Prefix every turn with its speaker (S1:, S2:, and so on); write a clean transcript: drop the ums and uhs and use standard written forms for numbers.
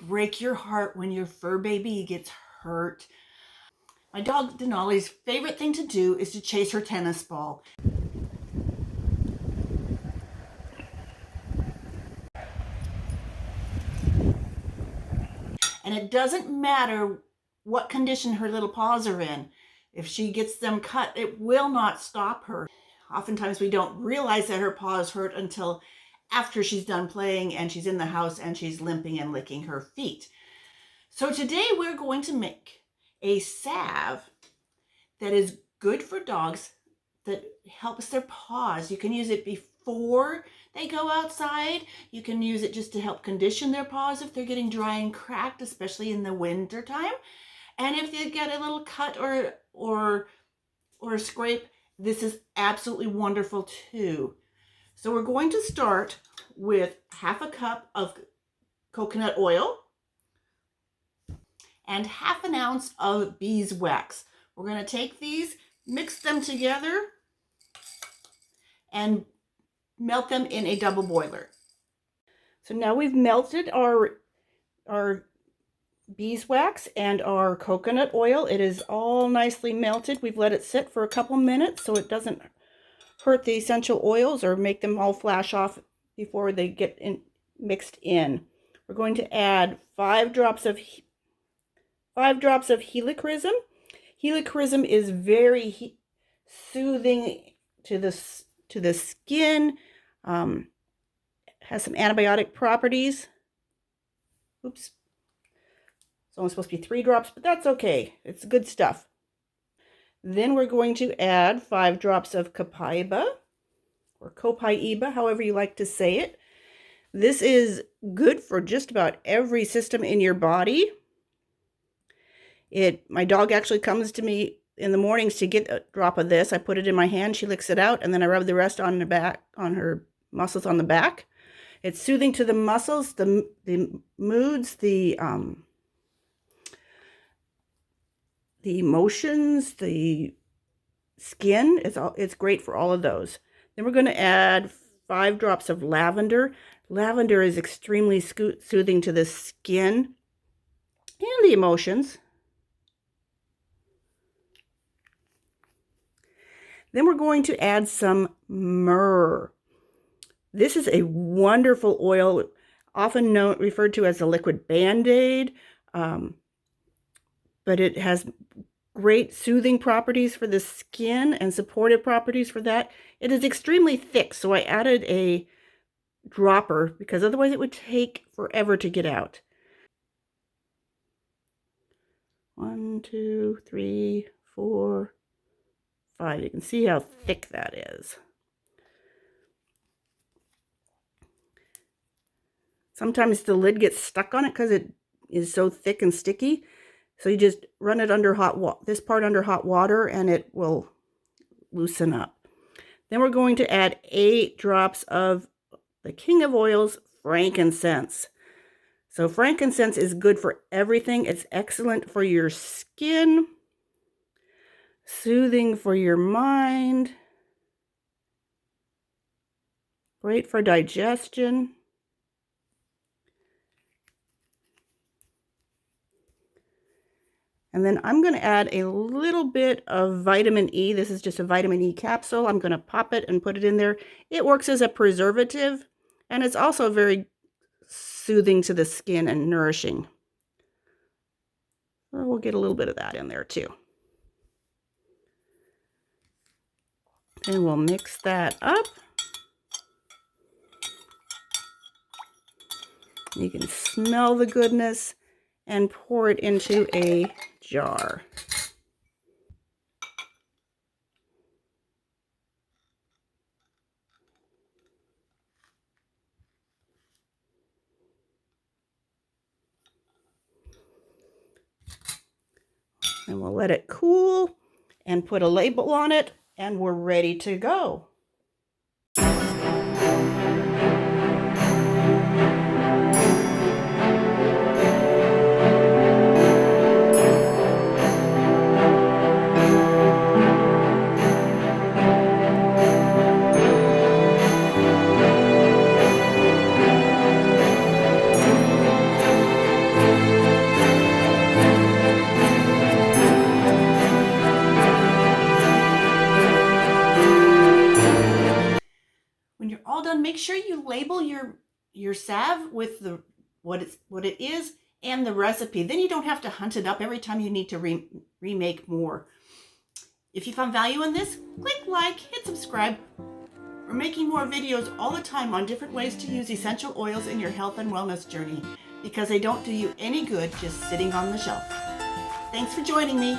S1: break your heart when your fur baby gets hurt. My dog Denali's favorite thing to do is to chase her tennis ball. And it doesn't matter what condition her little paws are in. If she gets them cut, it will not stop her. Oftentimes we don't realize that her paw is hurt until after she's done playing and she's in the house and she's limping and licking her feet. So today we're going to make a salve that is good for dogs, that helps their paws. You can use it before they go outside. You can use it just to help condition their paws if they're getting dry and cracked, especially in the winter time. And if they get a little cut or a scrape, this is absolutely wonderful too. So we're going to start with half a cup of coconut oil and half an ounce of beeswax. We're going to take these, mix them together, and melt them in a double boiler. So now we've melted our beeswax and our coconut oil. It is all nicely melted. We've let it sit for a couple minutes so it doesn't hurt the essential oils or make them all flash off before they get mixed in. We're going to add 5 drops of Helichrysm. Helichrysm is very soothing to the skin. Has some antibiotic properties. Oops. It's only supposed to be 3 drops, but that's okay. It's good stuff. Then we're going to add 5 drops of Copaiba, or Copaiba, however you like to say it. This is good for just about every system in your body. My dog actually comes to me in the mornings to get a drop of this. I put it in my hand, she licks it out, and then I rub the rest on the back, on her muscles on the back. It's soothing to the muscles, the moods, the emotions, the skin. It's great for all of those. Then we're going to add 5 drops of lavender. Lavender is extremely soothing to the skin and the emotions. Then we're going to add some myrrh. This is a wonderful oil, often referred to as a liquid Band-Aid, but it has great soothing properties for the skin and supportive properties for that. It is extremely thick, so I added a dropper because otherwise it would take forever to get out. 1, 2, 3, 4, 5. You can see how thick that is. Sometimes the lid gets stuck on it because it is so thick and sticky. So you just run it under this part under hot water and it will loosen up. Then we're going to add 8 drops of the king of oils, frankincense. So frankincense is good for everything. It's excellent for your skin, soothing for your mind, great for digestion. And then I'm going to add a little bit of vitamin E. This is just a vitamin E capsule. I'm going to pop it and put it in there. It works as a preservative, and it's also very soothing to the skin and nourishing. So we'll get a little bit of that in there too. And we'll mix that up. You can smell the goodness and pour it into a jar. And we'll let it cool and put a label on it, and we're ready to go. label your salve with what it is and the recipe. Then you don't have to hunt it up every time you need to remake more. If you found value in this, click like, hit subscribe. We're making more videos all the time on different ways to use essential oils in your health and wellness journey, because they don't do you any good just sitting on the shelf. Thanks for joining me.